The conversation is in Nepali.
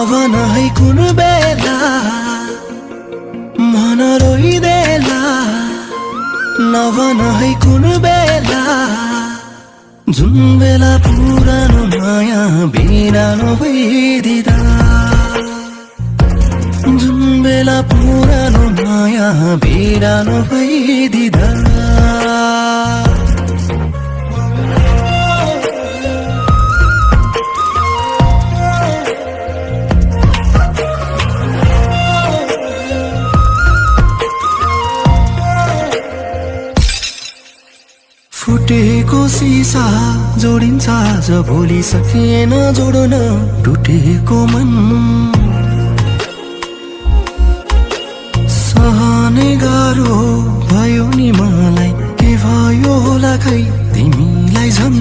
नभन है कुन बेला मन रोइदेला नभन है कुन बेला जुन बेला पुरानो माया बिरानो भइदिदा जुन बेला पुरानो माया बिरानो भइदिदा फुटेको सिसा जोडिन्छ आज भोलि सकिएन जोड्न टुटेको मन सहने गाह्रो भयो नि मलाई के भयो होला खै तिमीलाई झन्